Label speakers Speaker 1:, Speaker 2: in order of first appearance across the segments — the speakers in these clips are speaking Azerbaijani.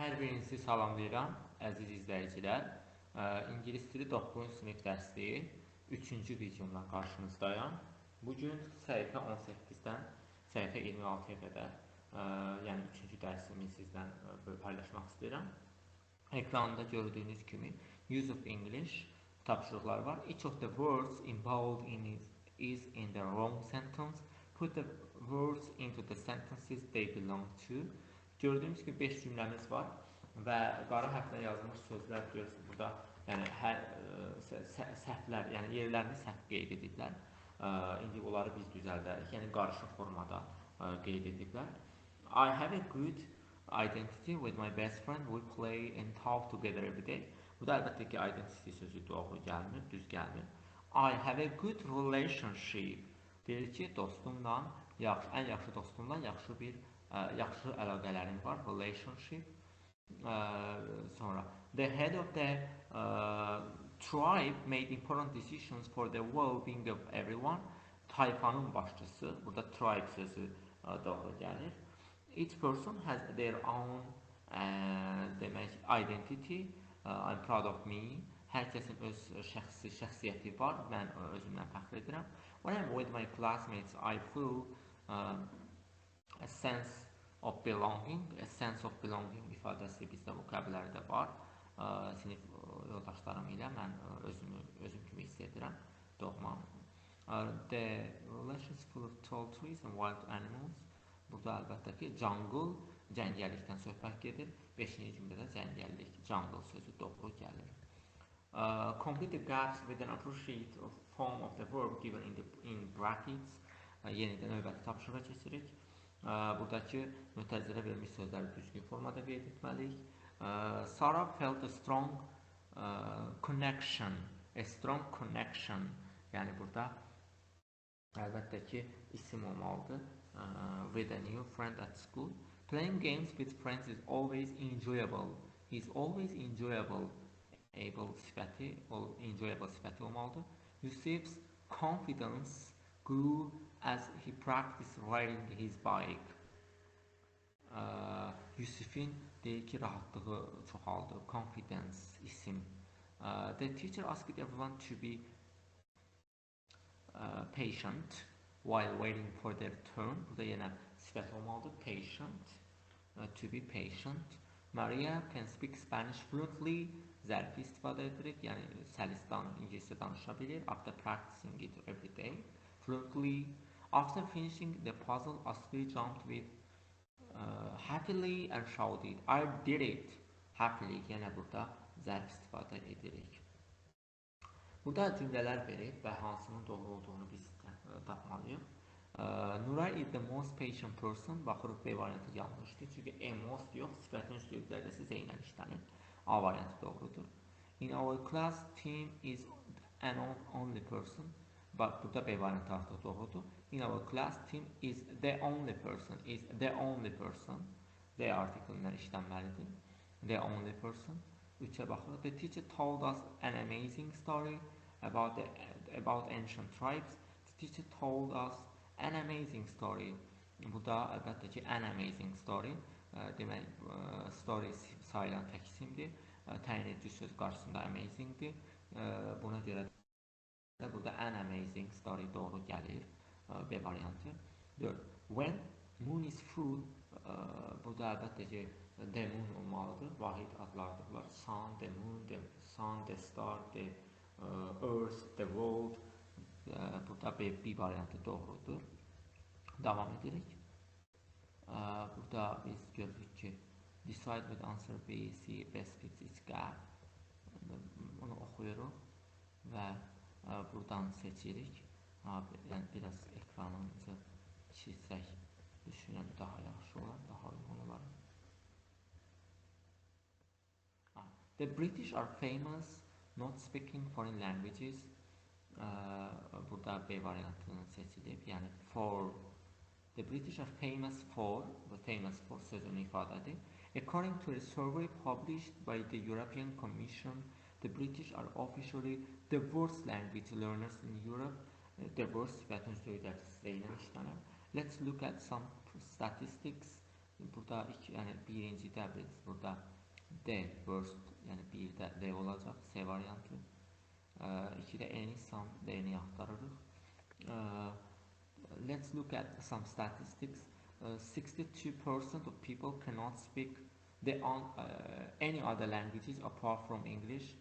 Speaker 1: Hər birinizi salamlayıram, əziz izləyicilər. İngilis dili 9-cu sinif dərsliyi 3-cü videomla qarşınızdayım. Bugün səhifə 18-dən səhifə 26-ya qədər, yəni 3-cü dərsimi sizlə paylaşmaq istəyirəm. Ekranda gördüyünüz kimi Use of English tapşırıqlar var. Each of the words involved is in the wrong sentence. Put the words into the sentences they belong to. Gördüyünüz kimi 5 cümləmiz var və qara hərflə yazılmış sözlər görürsünüz burada. Yəni hər səhvlər, yəni yerlərini səhv qeyd ediblər. İndi onları biz düzəldərik. Yəni qarışıq formada qeyd ediblər. I have a good identity with my best friend. We play and talk together every day. Bu da əlbəttə ki, identity sözü doğru gəlmir, düz gəlmir. I have a good relationship. Deyir ki, dostumla, ən yaxşı dostumla yaxşı əlaqələrim var, relationship. Sonra, the head of the tribe made important decisions for the well-being of everyone. Tayfanın başçısı, burada tribe sözü doğru gəlir. Each person has their own demək, identity. I'm proud of me. Hər kəsin öz şəxsiyyəti var. Mən özümdən fəxr edirəm. When I'm with my classmates, I feel a sense of belonging. A sense of belonging ifadəsi bizdə vokabülərdə var. Sinif yoldaşlarım ilə mən özüm kimi hiss edirəm. Doğmam. The relations full of tall trees and wild animals. Burada əlbəttə ki, jungle, cəngəllikdən söhbət gedir. 5-ci cümlədə cəngəllik, jungle sözü doğru gəlir. Complete the gaps with an appropriate form of the verb given in brackets. Yenidən növbəti tapşırığa keçirik. Buradakı mütəzzirə verilmiş sözləri düzgün formada qeyd etməliyik. Sarah felt a strong connection. A strong connection. Yəni burada əlbəttə ki, isim olmalıdır. With a new friend at school. Playing games with friends is always enjoyable. He is always enjoyable. Enjoyable sifəti olmalıdır. Yusuf's confidence grew as he practiced riding his bike. Yusuf'in deyir ki, rahatlığı çoxaldı. Confidence, isim. The teacher asked everyone to be patient while waiting for their turn. Burada yenə sifət olmalıdır. Patient. To be patient. Maria can speak Spanish fluently. Zərfi istifadə edirik. Yəni səlis ingiliscə danışa bilir. After practicing it every day. Fluently. After finishing the puzzle, Asli jumped with happily and shouted, I did it. Happily. Yenə burada zərf istifadə edirik. Burada cümlələr verib və hansının doğru olduğunu biz tapmalıyıq. Nuray is the most patient person. Baxırıq, B variantı yanlışdır. Çünki most yox, sifətin üstünlüklərdəsi zeynə işlənir. A variantı doğrudur. In our class, Tim is an only person. Burada B variantı artıq doğrudur. In our class, Tim is the only person. Is the only person. The article-lər işlənməlidir. The only person. 3-ə baxırıq. The teacher told us an amazing story about ancient tribes. The teacher told us an amazing story. Bu da əlbəttə ki, an amazing story. Demək, story sayılan tək isimdir. Təyin edici söz qarşısında amazingdir. Buna görə də burada an amazing story doğru gəlir. B variantı. 4. When moon is full, burada əlbəttə ki, the moon olmalıdır. Vahid adlardır bunlar. Sun, the moon, the sun, the star, the earth, the world. Burada B variantı doğrudur. Davam edirik. Burada biz görürük ki, decide with answer B, C, best fits its gap. Onu oxuyuruq və buradan seçirik. Yəni, biraz ekranımızı çizsək, düşünürəm, daha yaxşı olar, daha uyğun olar. The British are famous not speaking foreign languages. Burada B variantının seçilib, yəni for. The British are famous for sözünü ifadədir. According to a survey published by the European Commission, the British are officially the worst language learners in Europe. The worst sifətin üstünlüklərdəsi ilə işlənir. Let's look at some statistics. Burada yəni birincidə biz burada D worst, yəni 1-də D olacaq, C variantı. 2-də any, some, D-ni axtarırıq. Let's look at some statistics. 62% of people cannot speak any other languages apart from English.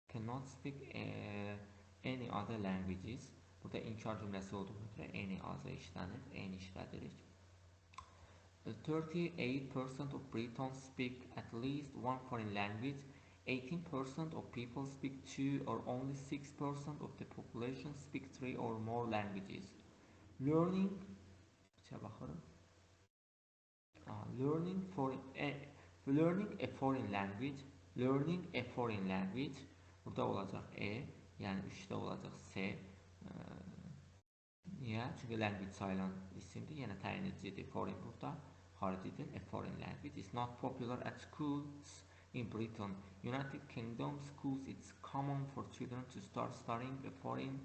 Speaker 1: Cannot speak any other languages. Burada inkar cümləsi olduğuna görə any azı işlənir, any işlədirik. 38% of Britons speak at least one foreign language. 18% of people speak two, or only 6% of the population speak three or more languages. Learning learning a foreign language, burada olacaq E, yəni 3-də olacaq C. Niyə? Çünki language sayılan isimdir, yenə təyin edicidir foreign burada, xaricidir. A foreign language is not popular at schools in Britain. United Kingdom schools, it's common for children to start studying a foreign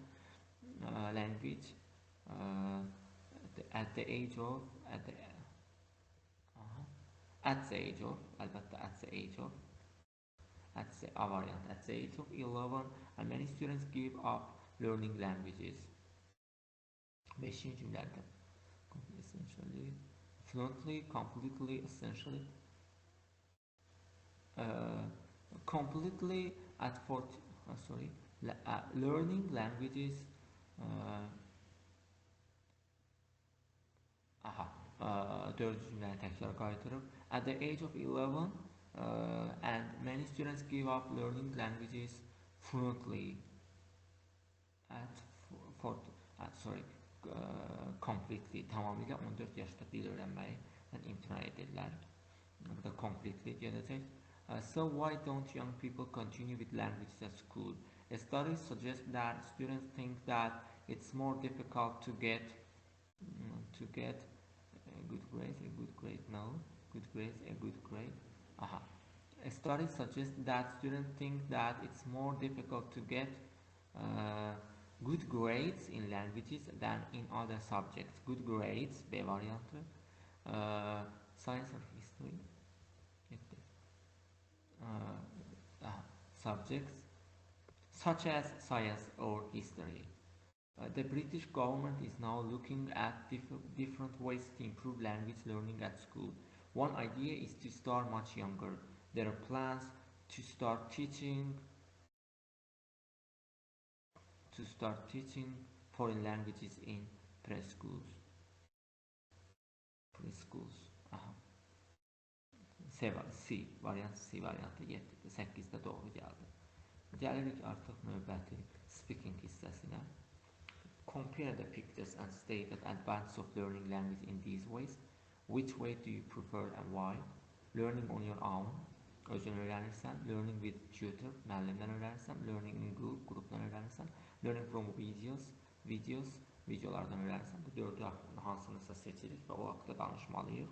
Speaker 1: language at the age of A variant, at the age of 11, and many students give up learning languages. 5. cümlədə essentially, fluently, completely, essentially, completely at 40, learning languages, 4. cümləni təkrar qaytarıb. At the age of 11, and many students give up learning languages fluently at 40, completely, tamamilə 14 yaşda dil öyrənməyi imtina edirlər. Burada completely gələcək. So why don't young people continue with languages at school? A study suggests that students think that it's more difficult to get a good grade. A study suggests that students think that it's more difficult to get good grades in languages than in other subjects. Good grades, B variantı. Science or history. Subjects such as science or history. The British government is now looking at different ways to improve language learning at school. One idea is to start much younger. There are plans to start teaching foreign languages in preschools. C variantı 7-də, 8-də doğru gəldi. Gəlirik artıq növbəti speaking hissəsinə. Compare the pictures and state the advantages of learning language in these ways. Which way do you prefer and why? Learning on your own, özün öyrənirsən. Learning with tutor, müəllimdən öyrənirsən. Learning in group, qrupdan öyrənirsən. Learning from videolardan öyrənirsən. Bu 4-ü hansınısa seçirik və o haqda danışmalıyıq.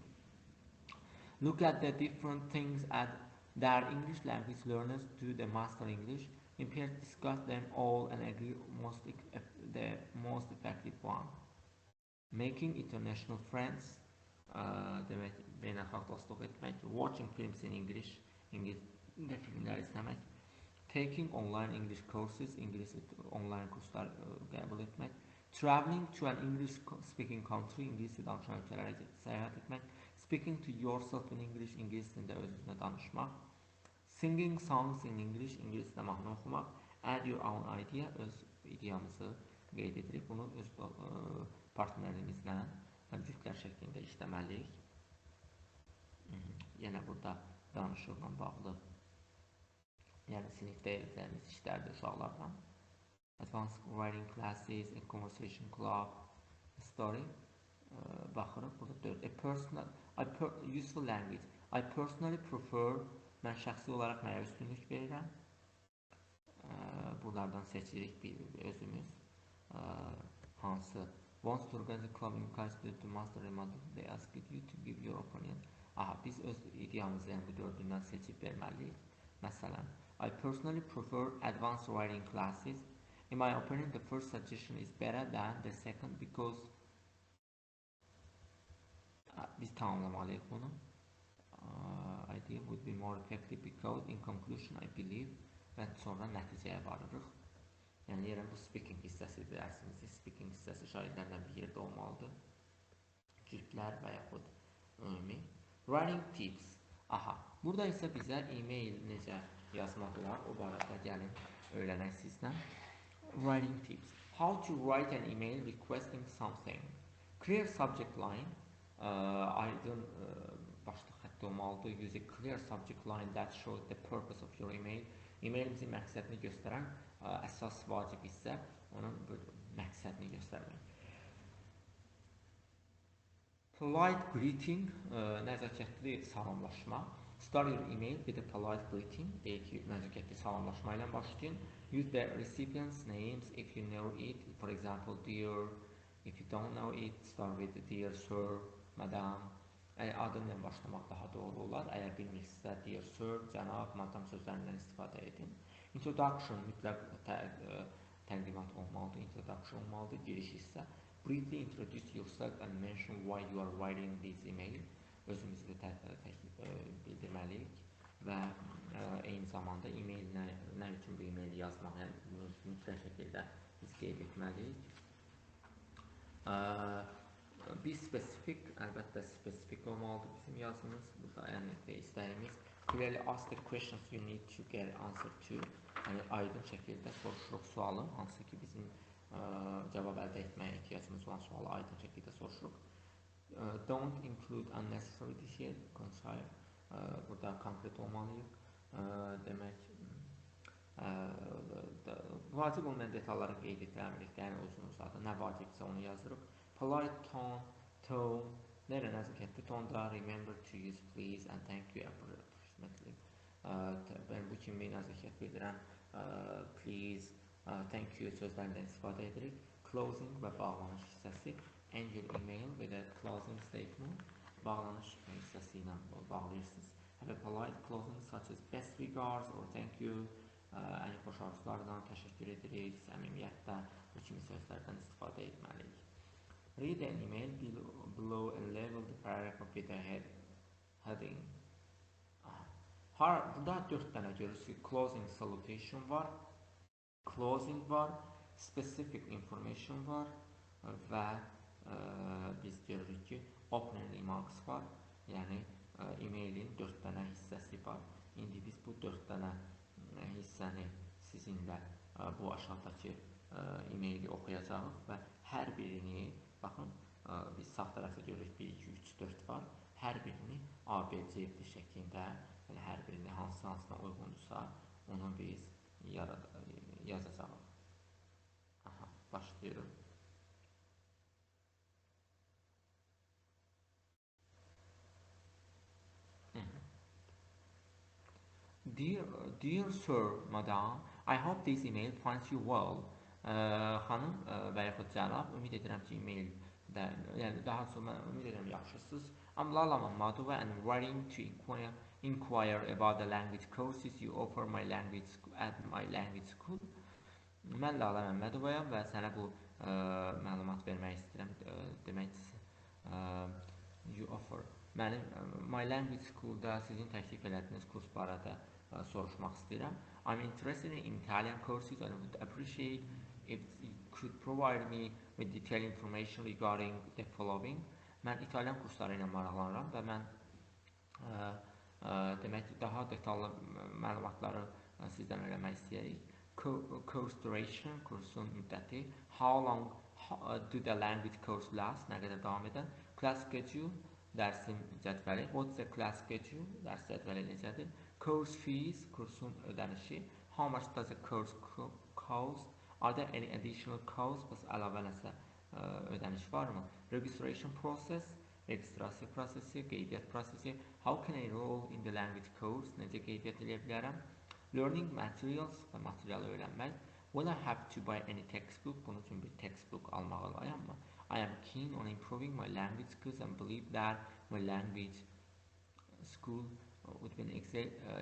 Speaker 1: Look at the different things that English language learners do to master English. Impairs discuss them all and agree the most effective one. Making international friends, demək beynəlxalq dostluq etmək. Watching films in English, İngilizcə filmlər izləmək. Taking online English courses, İngilis online kurslar qəbul etmək. Traveling to an English speaking country, İngiliscə danışan ölkələrə səyahət etmək. Speaking to yourself in English, İngilis dilində öz-özünə danışmaq. Singing songs in English, İngiliscə mahnı oxumaq. Add your own idea, öz ideyamızı qeyd edirik. Bunu öz partnerimizlə cütlər şəklində işləməliyik. Yenə burada danışıqla bağlı, yəni sinifdə edəcəyimiz işlərdir uşaqlardan. Advanced writing classes, a conversation club, story. Baxırıq, burada 4. Useful language. I personally prefer, mən şəxsi olaraq mənə üstünlük verirəm. Bunlardan seçirik özümüz. Hansı? Once to organize a club in class to master a model, they ask you to give your opinion. Biz öz ideyamızı yəni bu 4-ündən seçib verməliyik. Məsələn, I personally prefer advanced writing classes. In my opinion, the first suggestion is better than the second because biz tamamlamalıyıq bunu. Idea would be more effective because in conclusion I believe və sonra nəticəyə varırıq. Yəni deyirəm bu speaking hissəsidir dərsimizin. Speaking hissəsi şagirdlərlə bir yerdə olmalıdır. Cütlər və yaxud ümumi. Writing tips. Aha, burada isə bizə e-mail necə yazmaq olar, o barədə gəlin öyrənək sizdən. Writing tips. How to write an email requesting something. Clear subject line. Aydın başlıq xətti olmalıdır. Use a clear subject line that shows the purpose of your email. E-mailimizin məqsədini göstərən əsas vacib hissə onun məqsədini göstərmək. Polite greeting, nəzakətli salamlaşma. Start your email with a polite greeting. Deyək ki, nəzakətli salamlaşma ilə başlayın. Use the recipient's names if you know it. For example, dear. If you don't know it, start with dear sir, madam. Adınla başlamaq daha doğru olar. Əgər bilmirsinizsə, dear sir, cənab, madam sözlərindən istifadə edin. Introduction mütləq təqdimat olmalıdır. Introduction olmalıdır, giriş hissə. Briefly introduce yourself and mention why you are writing this email. Özümüzü də bildirməliyik və eyni zamanda e-mail nə üçün bu e-maili yazmaq, yəni mütləq şəkildə biz qeyd etməliyik. Be specific, əlbəttə spesifik olmalıdır bizim yazımız. Burada yəni istəyimiz. Clearly ask the questions you need to get answer to. Yəni aydın şəkildə soruşuruq sualı, hansı ki bizim cavab əldə etməyə ehtiyacımız olan sualı aydın şəkildə soruşuruq. Don't include unnecessary detail, concise. Burada konkret olmalıyıq. Demək, vacib olmayan detalları qeyd etmirik, yəni uzun uzadı. Nə vacibsə onu yazırıq. Polite tone, nerə nəzakətli tonda, remember to use please and thank you approximately. Ben bu kimi nəzakət bildirən please, thank you sözlərindən istifadə edirik. Closing və bağlanış hissəsi. End your email with a closing statement. Bağlanış hissəsi ilə bağlayırsınız. Have a polite closing such as best regards or thank you. Ən xoş arzulardan təşəkkür edirik, səmimiyyətlə bu kimi sözlərdən istifadə etməliyik. Read an email below and label the paragraph with a heading. Burada 4 dənə görürsünüz. Closing salutation var, closing var, specific information var və biz görürük ki, opening remarks var. Yəni e-mailin 4 dənə hissəsi var. İndi biz bu 4 dənə hissəni sizinlə bu aşağıdakı e-maili oxuyacağıq və hər birini, baxın, biz sağ tərəfdə görürük 1, 2, 3, 4 var. Hər birini ABC şəklində, yəni hər birini hansına uyğundursa, onu biz yazacağıq. Aha, başlayırıq. Dear Sir, Madam, I hope this email finds you well. Xanım və yaxud cənab, ümid edirəm ki, e-maildə, yəni daha sonra mən ümid edirəm yaxşısınız. I'm Lala Mammadova and I'm writing to inquire about the language courses you offer at my language school. Mən Lala Məmmədovayam və sənə bu məlumat vermək istəyirəm. Demək, you offer. Mənim My Language School-da sizin təklif elədiyiniz kurs barədə soruşmaq istəyirəm. I'm interested in Italian courses and would appreciate if you could provide me with detailed information regarding the following. Mən İtalyan kursları ilə maraqlanıram və mən demək ki, daha detallı məlumatları sizdən öyrənmək istəyirik. Course duration, kursun müddəti. How long do the language course last? Nə qədər davam edən? Class schedule, dərsin cədvəli. What's the class schedule? Dərs cədvəli necədir? Course fees, kursun ödənişi. How much does a course cost? Are there any additional costs? Bəs əlavə nəsə ödəniş varmı? Registration process, registrasiya prosesi, qeydiyyat prosesi. How can I enroll in the language course? Necə qeydiyyat edə bilərəm? Learning materials və materialı öyrənmək. Will I have to buy any textbook? Bunun üçün bir textbook almalıyam mı? I am keen on improving my language skills and believe that my language school would be an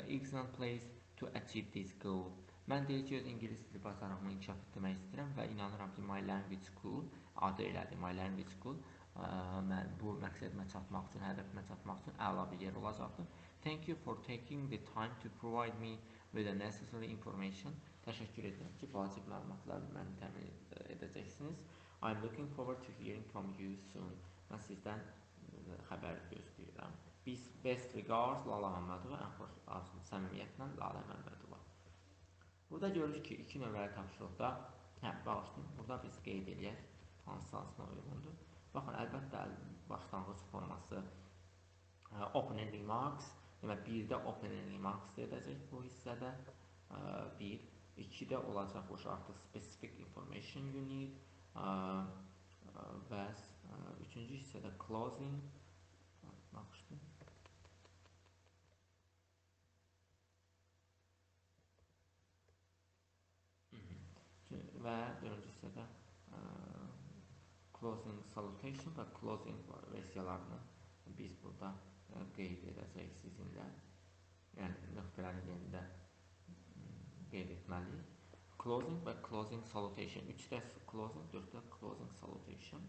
Speaker 1: excellent place to achieve this goal. Mən deyək ki, öz ingilis dili bacarığımı inkişaf etdirmək istəyirəm və inanıram ki, My Language School, adı elədir, My Language School, mən bu məqsədimə çatmaq üçün, hədəfimə çatmaq üçün əla bir yer olacaqdır. Thank you for taking the time to provide me with the necessary information. Təşəkkür edirəm ki, vacib məlumatlarla məni təmin edəcəksiniz. I'm looking forward to hearing from you soon. Mən sizdən xəbər gözləyirəm. Best regards, Lala Məmmədova, ən xoş arzum, səmimiyyətlə Lala Məmmədova. Burada görürük ki, 2 nömrəli tapşırıqda, bağışlayın, burada biz qeyd edək, hansına uyğundur. Baxın, əlbəttə, başlanğıc forması opening remarks, demək, 1-də opening remarks edəcək bu hissədə, 1, 2-də olacaq artıq specific information you need və 3-cü hissədə closing, baxışlayın. Və 4-cü hissədə closing salutation və closing versiyalarını biz burada qeyd edəcəyik sizinlə. Yəni, nöqtələrin yerində qeyd etməliyik. Closing və closing salutation. 3-də closing, 4-də closing salutation.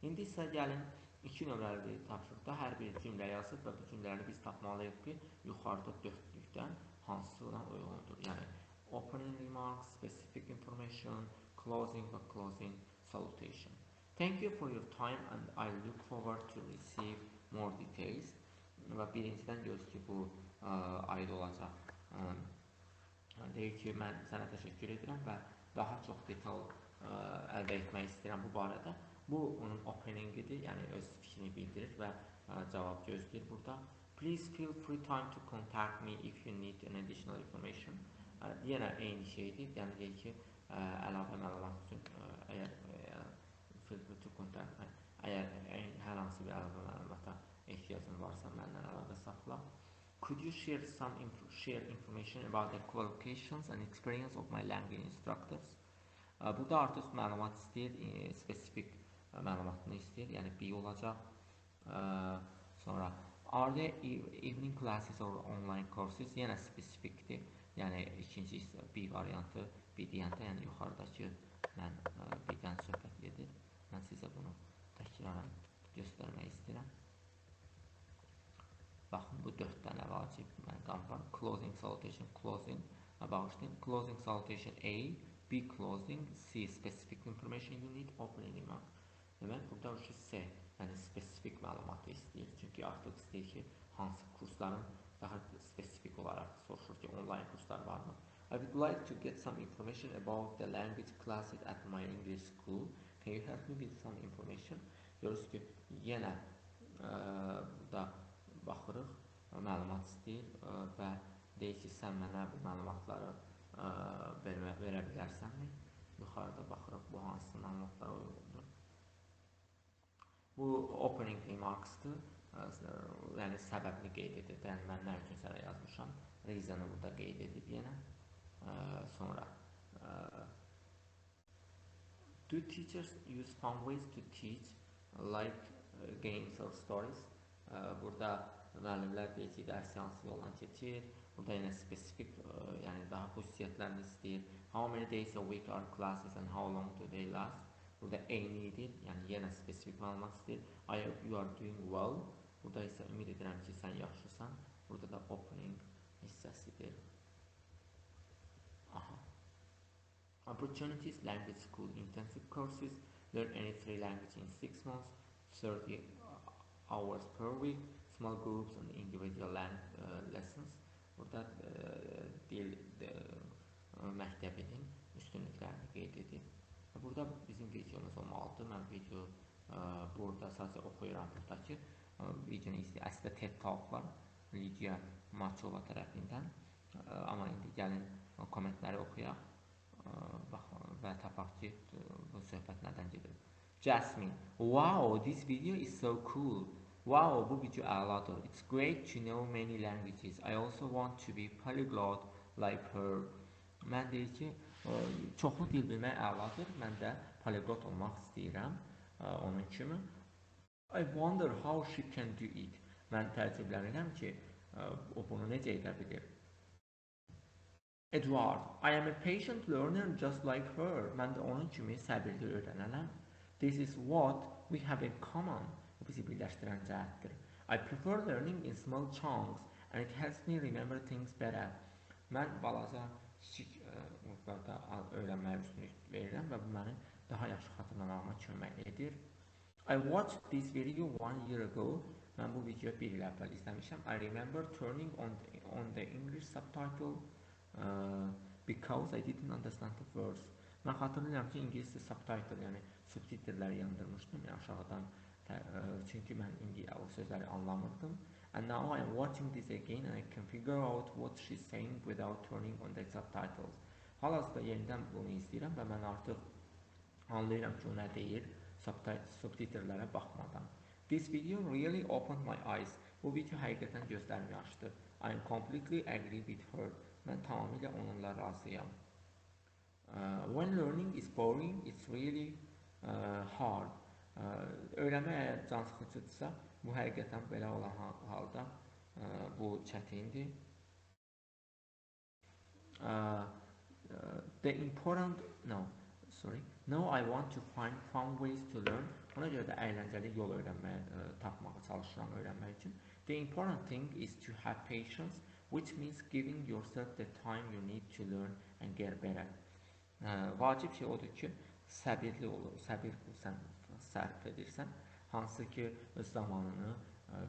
Speaker 1: İndi isə gəlin 2 nömrəli tapşırıqda hər bir cümlə yazıb və bu cümlələri biz tapmalıyıq ki, yuxarıda 4-lükdən hansına uyğundur. Yəni, opening remarks, specific information, closing və closing salutation. Thank you for your time and I look forward to receive more details. Və birincidən görürüz ki, bu aid olacaq. Deyir ki, mən sənə təşəkkür edirəm və daha çox detal əldə etmək istəyirəm bu barədə. Bu, onun openingidir, yəni öz fikrini bildirir və cavab gözləyir burada. Please feel free time to contact me if you need an additional information. Yenə eyni şeydir, yəni deyir ki, əlavə məlumat üçün feel free to contact me. Əgər hər hansı bir əlavə məlumata ehtiyacın varsa, mənlə əlaqə saxla. Could you share information about the qualifications and experience of my language instructors? Burada artıq məlumat istəyir, spesifik məlumatını istəyir, yəni B olacaq. Sonra, are there evening classes or online courses? Yenə spesifikdir, yəni ikinci B variantı, B deyəndə, yəni yuxarıdakı mən B-dən söhbət edir. Mən sizə bunu təkrarən göstərmək istəyirəm. Baxın, bu 4 dənə vacib məqam var. Closing salutation, closing, bağışlayın. Closing salutation A, B closing, C specific information you need, opening remark. Demək, burada C, yəni spesifik məlumatı istəyir. Çünki artıq istəyir ki, hansı kursların daha spesifik olaraq soruşur ki, online kurslar varmı? I would like to get some information about the language classes at my English school. Can you help me with some information? Görürüz ki, yenə burada baxırıq, məlumat istəyir və deyir ki, sən mənə bu məlumatları verə bilərsənmi? Yuxarıda baxırıq, bu hansı məlumatlara uyğundur. Bu opening remarksdır, yəni səbəbini qeyd edir. Yəni, mən nə üçün sənə yazmışam, reasonu burada qeyd edib yenə. Sonra, do teachers use fun ways to teach, like games or stories? Burada müəllimlər deyir ki, dərs hansı yolla keçir. Burada yenə spesifik, yəni daha xüsusiyyətlərini istəyir. How many days a week are classes and how long do they last? Burada eynidir, yəni yenə spesifik məlumat istəyir. I hope you are doing well. Burada isə ümid edirəm ki, sən yaxşısan. Burada da opening hissəsidir. Opportunities, language school intensive courses, learn any 3 languages in 6 months, 30 hours per week, small groups and individual lessons. Burada dil məktəbinin üstünlüklərini qeyd edib. Burada bizim videomuz olmalıdır. Mən video burada sadəcə oxuyuram buradakı videonu izləyir. Əslində TED Talk var Lidiya Maçova tərəfindən. Amma indi gəlin kommentləri oxuyaq və tapaq ki, bu söhbət nədən gedir. Jasmine, wow, this video is so cool. Wow, bu video əladır. It's great to know many languages. I also want to be polyglot like her. Mən deyir ki, çoxlu dil bilmək əladır. Mən də polyglot olmaq istəyirəm onun kimi. I wonder how she can do it. Mən təəccüblənirəm ki, o bunu necə edə bilir. Edward, I am a patient learner just like her. Mən də onun kimi səbirli öyrənənəm. This is what we have in common. Bu bizi birləşdirən cəhətdir. I prefer learning in small chunks and it helps me remember things better. Mən balaca, kiçik qruplarda öyrənməyə üstünlük verirəm və bu məni daha yaxşı xatırlamağıma kömək edir. I watched this video 1 year ago. Mən bu videoyu bir il əvvəl izləmişəm. I remember turning on the English subtitle because I didn't understand the words. Mən xatırlayıram ki, ingiliscə subtitle, yəni subtitrləri yandırmışdım, yəni aşağıdan, çünki mən o sözləri anlamırdım. And now I am watching this again and I can figure out what she's saying without turning on the subtitles. Hal-hazırda yenidən bunu izləyirəm və mən artıq anlayıram ki, o nə deyir, subtitrlərə baxmadan. This video really opened my eyes. Bu video həqiqətən gözlərimi açdı. I am completely agree with her. Mən tamamilə onunla razıyam. When learning is boring, it's really hard. Öyrənmək əgər can sıxıcıdırsa, bu həqiqətən belə olan halda bu çətindir. Now I want to find fun ways to learn. Ona görə də əyləncəli yol tapmağa çalışıram öyrənmək üçün. The important thing is to have patience, which means giving yourself the time you need to learn and get better. Vacib şey odur ki, səbirli olur, səbir sən sərf edirsən, hansı ki öz zamanını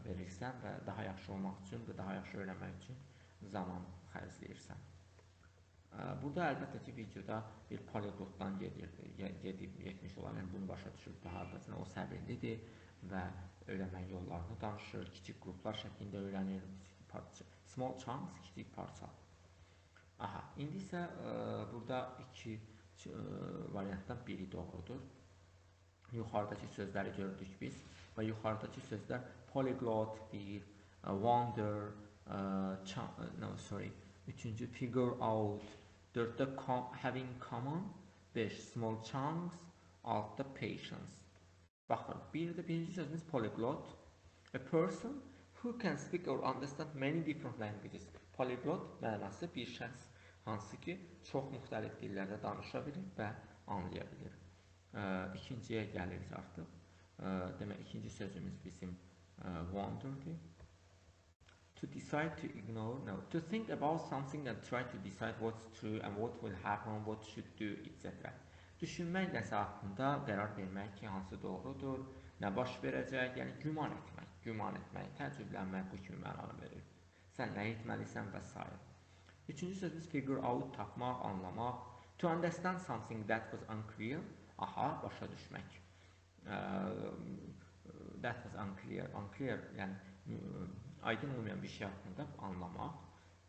Speaker 1: verirsən və daha yaxşı olmaq üçün və daha yaxşı öyrənmək üçün zaman xərcləyirsən. Burada əlbəttə ki, videoda bir poliglotdan gedib yetmiş olan, yəni bunu başa düşüb daha o səbirlidir və öyrənmək yollarını danışır, kiçik qruplar şəklində öyrənir, small chunks, kiçik parça. İndi isə burada iki variantdan biri doğrudur. Yuxarıdakı sözləri gördük biz və yuxarıdakı sözlər polyglot, wonder, üçüncü figure out, dörddə having common, 5 small chunks, 6da patience. Baxın, birinci sözümüz polyglot, a person who can speak or understand many different languages. Polyglot mənası bir şəxs, hansı ki çox müxtəlif dillərdə danışa bilir və anlaya bilir. İkinciyə gəlirik artıq. Demək, ikinci sözümüz bizim wonderdir. To decide to ignore, to think about something and try to decide what's true and what will happen, what should do, etc. Düşünmək nəsə haqqında qərar vermək ki, hansı doğrudur, nə baş verəcək, yəni güman etmək, təəccüblənmək bu kimi mənanı verir. Sən nə etməlisən və s. Üçüncü sözümüz figure out, tapmaq, anlamaq. To understand something that was unclear, başa düşmək. That was unclear, yəni aydın olmayan bir şey haqqında anlamaq.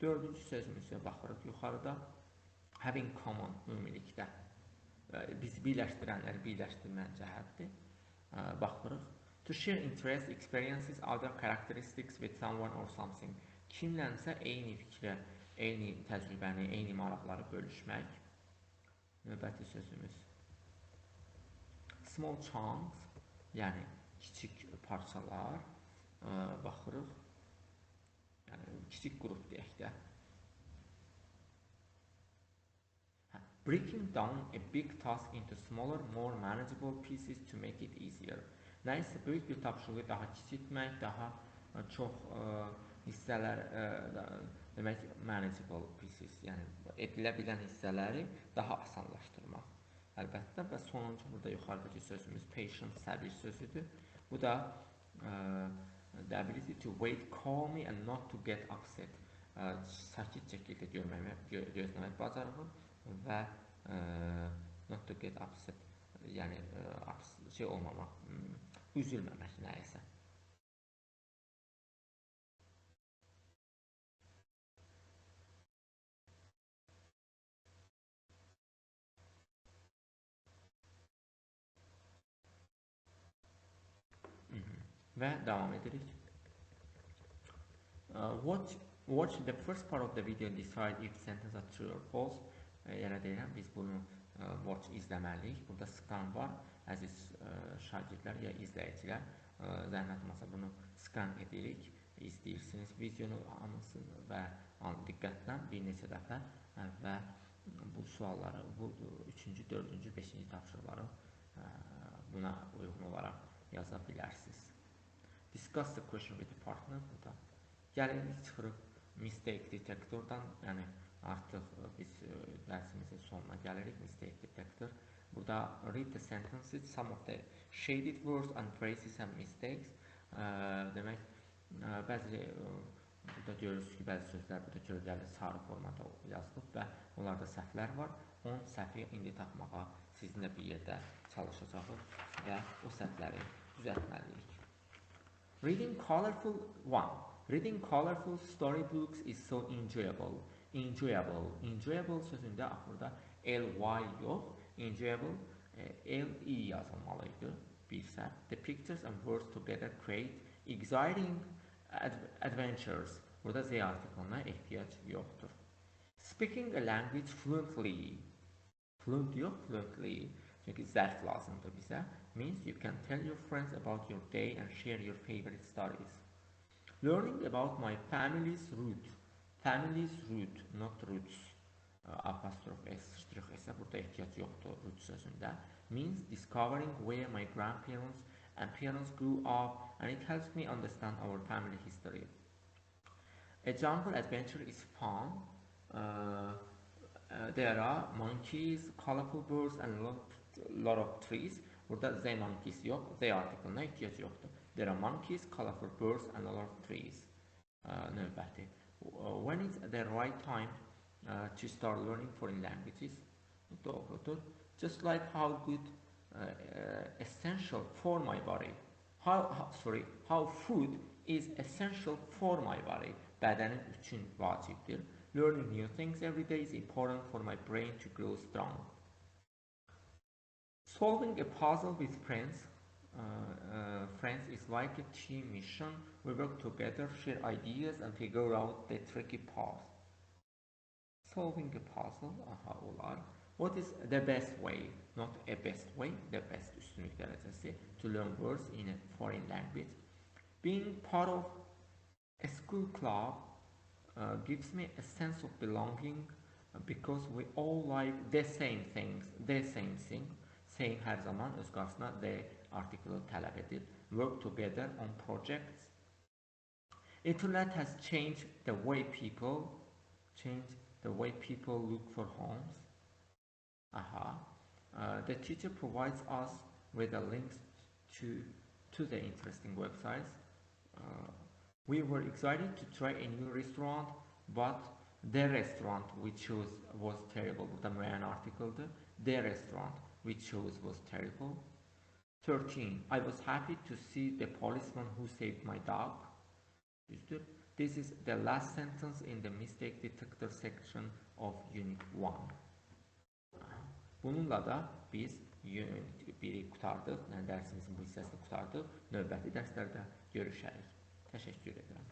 Speaker 1: Dördüncü sözümüzə baxırıq yuxarıda. Having common, ümumilikdə. Bizi birləşdirənləri birləşdirmən cəhətdir. Baxırıq. To share interest, experiences, other characteristics with someone or something. Kimlənsə eyni fikrə, eyni təcrübəni, eyni maraqları bölüşmək. Növbəti sözümüz. Small chunks, yəni kiçik parçalar. Baxırıq. Yəni kiçik qrup deyək də. Breaking down a big task into smaller, more manageable pieces to make it easier. Nəysə böyük bir tapşırığı daha kiçiltmək, daha çox hissələr, demək manageable pieces, yəni edilə bilən hissələri daha asanlaşdırmaq. Əlbəttə və sonuncu burada yuxarıdakı sözümüz patience, səbir sözüdür. Bu da the ability to wait calmly and not to get upset. Sakit şəkildə gözləmək bacarığı və not to get upset, yəni şey olmamaq, üzülməmək nəyəsə. Və davam edirik. Watch the first part of the video and decide if sentence are true or false. Yəni deyirəm, biz bunu watch izləməliyik. Burada scan var. Əziz şagirdlər ya izləyicilər, zəhmət olmasa bunu scan edirik, izləyirsiniz videonu hamısını və diqqətlə bir neçə dəfə və bu sualları, bu 3-cü, 4-cü, 5-ci tapşırıqları buna uyğun olaraq yaza bilərsiniz. Discuss the question with the partner. Burada gəlirik çıxırıq mistake detectordan, yəni artıq biz dərsimizin sonuna gəlirik. Mistake detector. Burada read the sentences, some of the shaded words and phrases and mistakes. Demək, bəzi burada görürsünüz ki, bəzi sözlər burada kölgəli sarı formada yazılıb və onlarda səhvlər var. 10 səhvi indi tapmağa sizinlə bir yerdə çalışacağıq və o səhvləri düzəltməliyik. Reading colorful storybooks is so enjoyable. Enjoyable sözündə axırda ly yox, enjoyable ly yazılmalıydı. Bir səhv. The pictures and words together create exciting adventures. Burada z artiklına ehtiyac yoxdur. Speaking a language fluently. Fluent yox, fluently. Çünki zərf lazımdır bizə. Means you can tell your friends about your day and share your favorite stories. Learning about my family's root. Family's root, not roots. Apostrof s, s burada ehtiyac yoxdur root sözündə. Means discovering where my grandparents and parents grew up, and it helps me understand our family history. A jungle adventure is fun. There are monkeys, colorful birds, and a lot of trees. Burada the monkeys yox, the artiklına ehtiyac yoxdur. There are monkeys, colorful birds, and a lot of trees. Növbəti. When is the right time to start learning foreign languages? Doğrudur. Just like how good, essential for my body. How food is essential for my body. Bədənin üçün vacibdir. Learning new things every day is important for my brain to grow strong. Solving a puzzle with friends. Friends is like a team mission. We work together, share ideas, and figure out the tricky path. Solving a puzzle, olar. What is the best way? Not a best way, the best üstünlük dərəcəsi to learn words in a foreign language. Being part of a school club gives me a sense of belonging because we all like the same things, the same thing. Same hər zaman öz qarşısına the artiklı tələb edir. Work together on projects. Internet has changed the way people look for homes. The teacher provides us with the links to the interesting websites. We were excited to try a new restaurant, but the restaurant we chose was terrible. Burada müəyyən artikeldir. The restaurant we chose was terrible. 13. I was happy to see the policeman who saved my dog. This is the last sentence in the mistake detector section of Unit 1. Bununla da biz Unit 1'i qurtardıq, yəni dərsimizin bu hissəsini qurtardıq. Növbəti dərslərdə görüşərik. Təşəkkür edirəm.